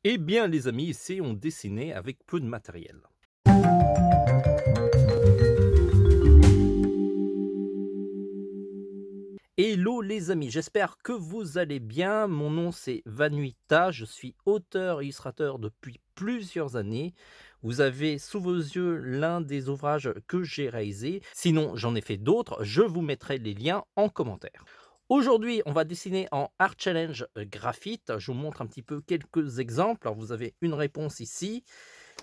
Eh bien les amis, essayons de dessiner avec peu de matériel. Hello les amis, j'espère que vous allez bien. Mon nom c'est Vanuita, je suis auteur et illustrateur depuis plusieurs années. Vous avez sous vos yeux l'un des ouvrages que j'ai réalisé. Sinon j'en ai fait d'autres, je vous mettrai les liens en commentaire. Aujourd'hui, on va dessiner en Art Challenge Graphite. Je vous montre un petit peu quelques exemples. Alors, vous avez une réponse ici,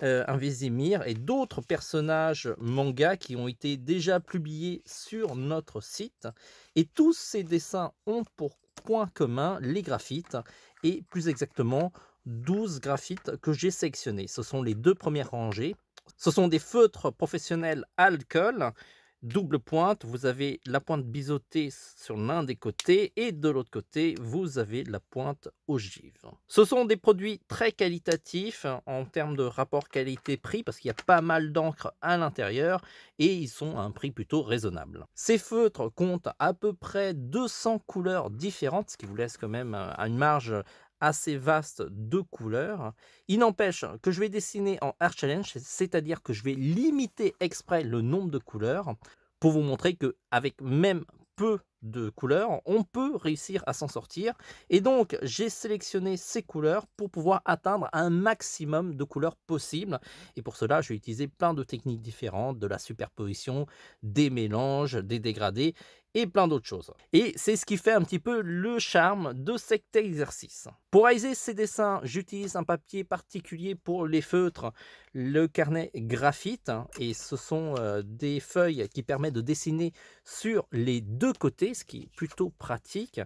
un Vézimir et d'autres personnages manga qui ont été déjà publiés sur notre site. Et tous ces dessins ont pour point commun les graphites et plus exactement 12 graphites que j'ai sélectionnés. Ce sont les deux premières rangées. Ce sont des feutres professionnels alcool double pointe, vous avez la pointe biseautée sur l'un des côtés et de l'autre côté, vous avez la pointe ogive. Ce sont des produits très qualitatifs en termes de rapport qualité-prix parce qu'il y a pas mal d'encre à l'intérieur et ils sont à un prix plutôt raisonnable. Ces feutres comptent à peu près 200 couleurs différentes, ce qui vous laisse quand même une marge assez vaste de couleurs. Il n'empêche que je vais dessiner en Art Challenge, c'est-à-dire que je vais limiter exprès le nombre de couleurs pour vous montrer que avec même peu de couleurs, on peut réussir à s'en sortir. Et donc, j'ai sélectionné ces couleurs pour pouvoir atteindre un maximum de couleurs possibles. Et pour cela, je vais utiliser plein de techniques différentes, de la superposition, des mélanges, des dégradés et plein d'autres choses. Et c'est ce qui fait un petit peu le charme de cet exercice. Pour réaliser ces dessins, j'utilise un papier particulier pour les feutres, le carnet graphite, et ce sont des feuilles qui permettent de dessiner sur les deux côtés, ce qui est plutôt pratique,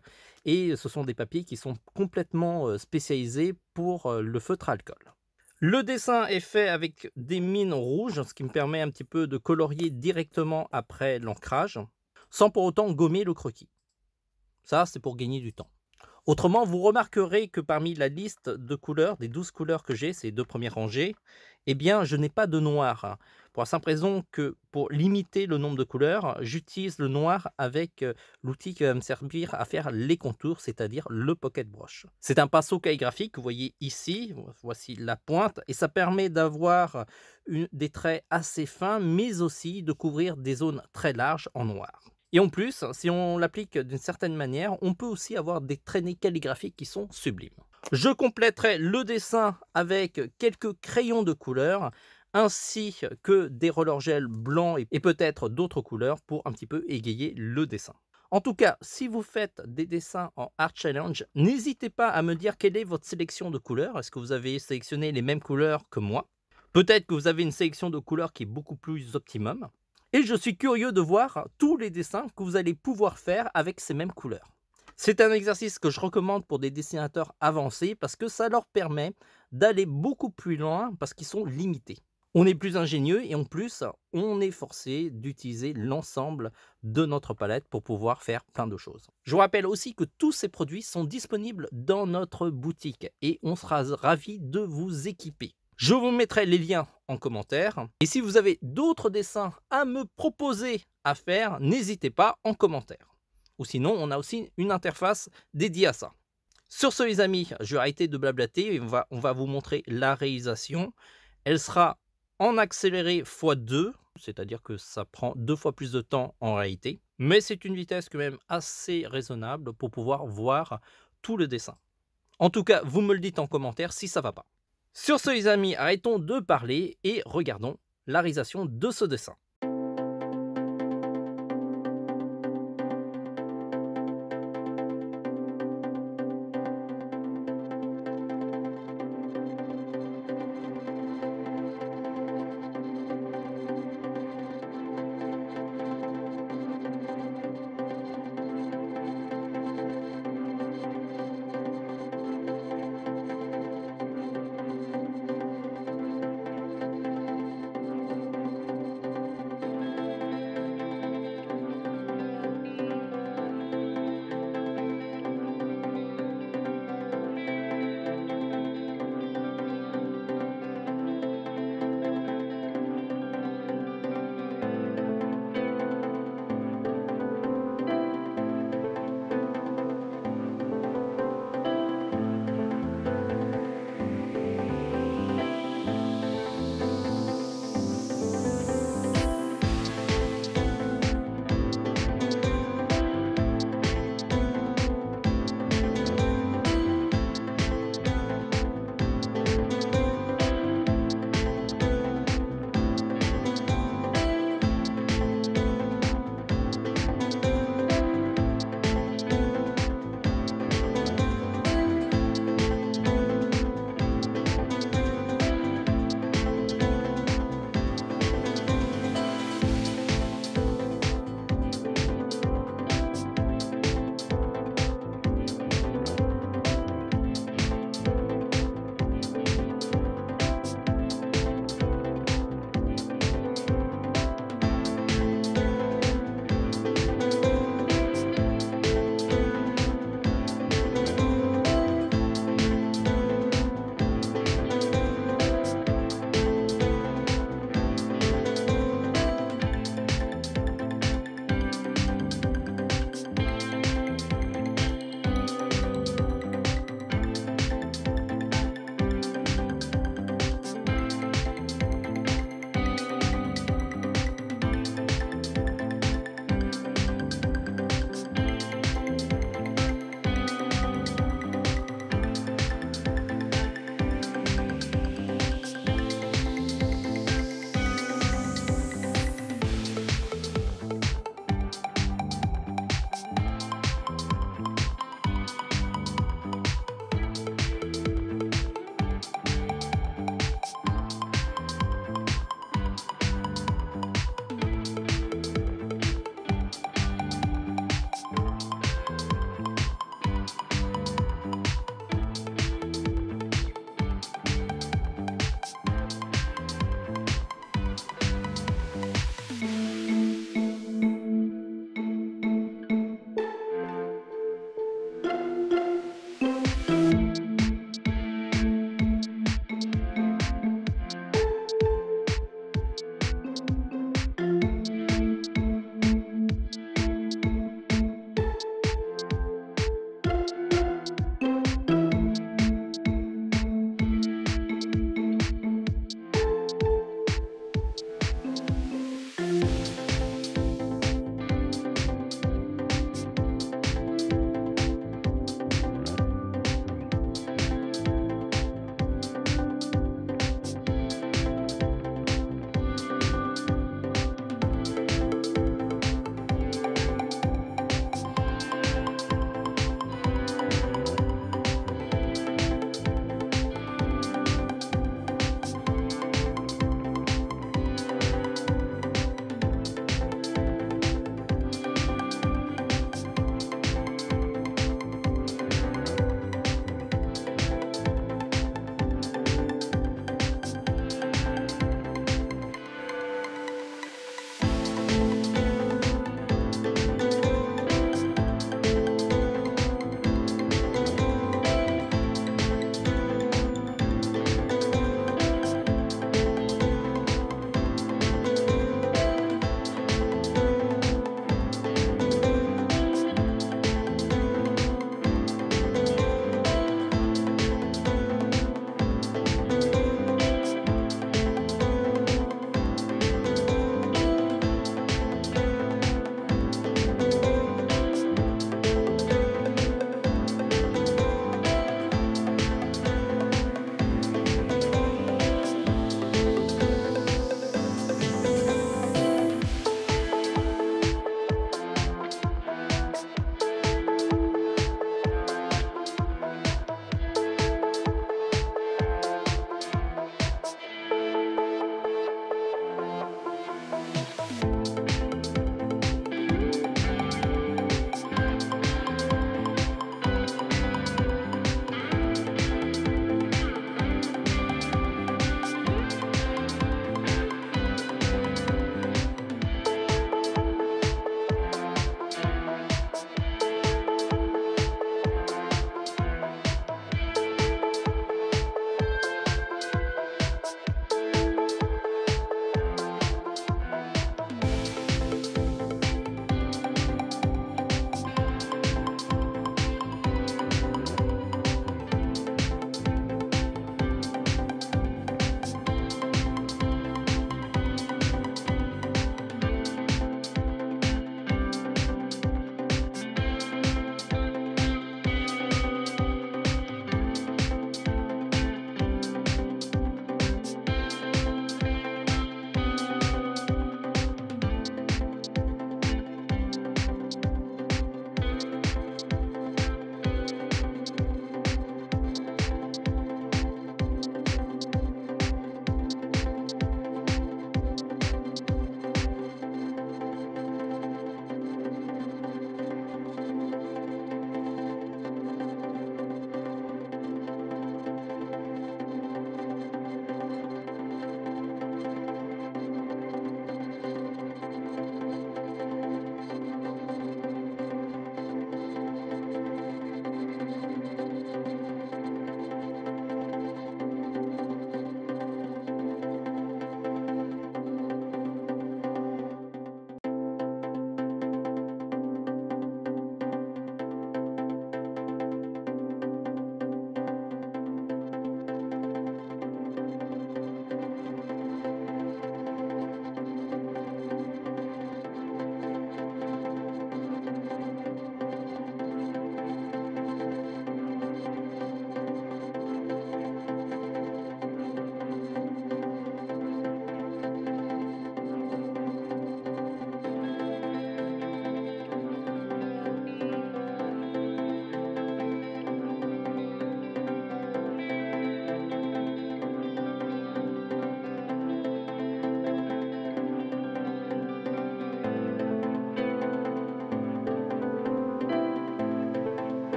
et ce sont des papiers qui sont complètement spécialisés pour le feutre alcool. Le dessin est fait avec des mines rouges, ce qui me permet un petit peu de colorier directement après l'ancrage, sans pour autant gommer le croquis. Ça, c'est pour gagner du temps. Autrement, vous remarquerez que parmi la liste de couleurs, des 12 couleurs que j'ai, ces deux premières rangées, eh bien, je n'ai pas de noir. Pour la simple raison que pour limiter le nombre de couleurs, j'utilise le noir avec l'outil qui va me servir à faire les contours, c'est-à-dire le pocket brush. C'est un pinceau calligraphique que vous voyez ici, voici la pointe, et ça permet d'avoir des traits assez fins, mais aussi de couvrir des zones très larges en noir. Et en plus, si on l'applique d'une certaine manière, on peut aussi avoir des traînées calligraphiques qui sont sublimes. Je compléterai le dessin avec quelques crayons de couleur, ainsi que des rollers gel blancs et peut-être d'autres couleurs pour un petit peu égayer le dessin. En tout cas, si vous faites des dessins en Art Challenge, n'hésitez pas à me dire quelle est votre sélection de couleurs. Est-ce que vous avez sélectionné les mêmes couleurs que moi? Peut-être que vous avez une sélection de couleurs qui est beaucoup plus optimum. Et je suis curieux de voir tous les dessins que vous allez pouvoir faire avec ces mêmes couleurs. C'est un exercice que je recommande pour des dessinateurs avancés parce que ça leur permet d'aller beaucoup plus loin parce qu'ils sont limités. On est plus ingénieux et en plus, on est forcé d'utiliser l'ensemble de notre palette pour pouvoir faire plein de choses. Je vous rappelle aussi que tous ces produits sont disponibles dans notre boutique et on sera ravis de vous équiper. Je vous mettrai les liens en commentaire. Et si vous avez d'autres dessins à me proposer à faire, n'hésitez pas en commentaire. Ou sinon, on a aussi une interface dédiée à ça. Sur ce, les amis, je vais arrêter de blablater et on va vous montrer la réalisation. Elle sera en accéléré x2, c'est-à-dire que ça prend 2 fois plus de temps en réalité. Mais c'est une vitesse quand même assez raisonnable pour pouvoir voir tout le dessin. En tout cas, vous me le dites en commentaire si ça va pas. Sur ce les amis, arrêtons de parler et regardons la réalisation de ce dessin.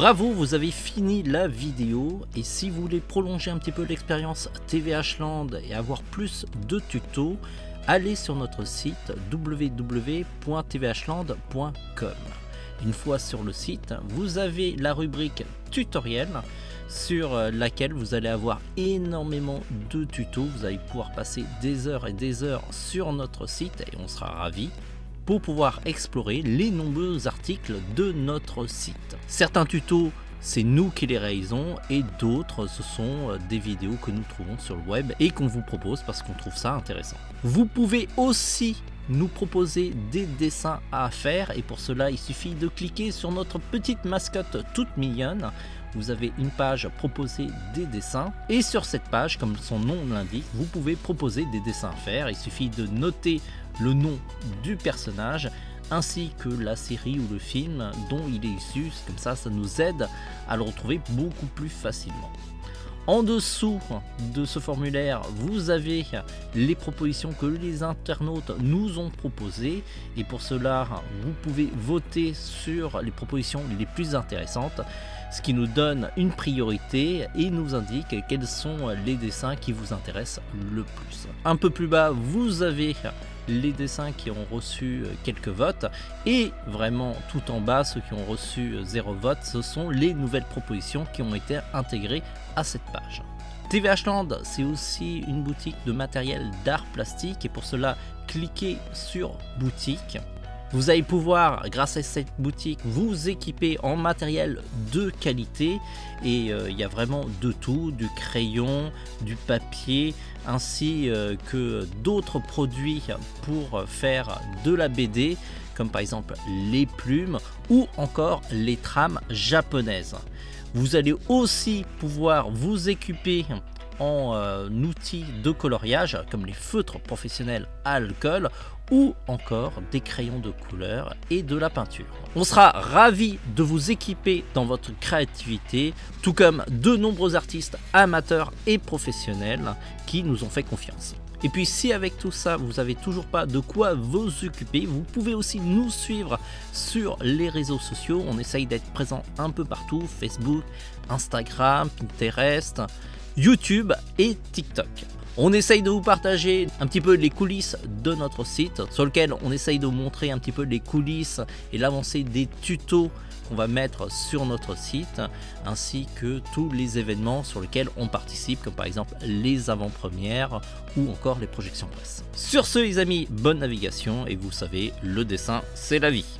Bravo, vous avez fini la vidéo et si vous voulez prolonger un petit peu l'expérience TVH Land et avoir plus de tutos, allez sur notre site www.tvhland.com. Une fois sur le site, vous avez la rubrique tutoriel sur laquelle vous allez avoir énormément de tutos. Vous allez pouvoir passer des heures et des heures sur notre site et on sera ravis pour pouvoir explorer les nombreux articles de notre site. Certains tutos, c'est nous qui les réalisons et d'autres, ce sont des vidéos que nous trouvons sur le web et qu'on vous propose parce qu'on trouve ça intéressant. Vous pouvez aussi nous proposer des dessins à faire et pour cela, il suffit de cliquer sur notre petite mascotte toute mignonne. Vous avez une page proposer des dessins et sur cette page, comme son nom l'indique, vous pouvez proposer des dessins à faire. Il suffit de noter le nom du personnage ainsi que la série ou le film dont il est issu, comme ça nous aide à le retrouver beaucoup plus facilement. En dessous de ce formulaire, vous avez les propositions que les internautes nous ont proposées et pour cela, vous pouvez voter sur les propositions les plus intéressantes, ce qui nous donne une priorité et nous indique quels sont les dessins qui vous intéressent le plus. Un peu plus bas, vous avez les dessins qui ont reçu quelques votes et vraiment tout en bas, ceux qui ont reçu 0 vote, ce sont les nouvelles propositions qui ont été intégrées à cette page. TVH Land, c'est aussi une boutique de matériel d'art plastique et pour cela, cliquez sur boutique. Vous allez pouvoir, grâce à cette boutique, vous équiper en matériel de qualité et il y a vraiment de tout, du crayon, du papier, ainsi que d'autres produits pour faire de la BD, comme par exemple les plumes ou encore les trames japonaises. Vous allez aussi pouvoir vous équiper en outils de coloriage comme les feutres professionnels à alcool ou encore des crayons de couleur et de la peinture. On sera ravis de vous équiper dans votre créativité, tout comme de nombreux artistes amateurs et professionnels qui nous ont fait confiance. Et puis si avec tout ça vous n'avez toujours pas de quoi vous occuper, vous pouvez aussi nous suivre sur les réseaux sociaux. On essaye d'être présent un peu partout, Facebook, Instagram, Pinterest, YouTube et TikTok. On essaye de vous partager un petit peu les coulisses de notre site sur lequel on essaye de vous montrer un petit peu les coulisses et l'avancée des tutos qu'on va mettre sur notre site ainsi que tous les événements sur lesquels on participe comme par exemple les avant-premières ou encore les projections presse. Sur ce les amis, bonne navigation et vous savez, le dessin c'est la vie.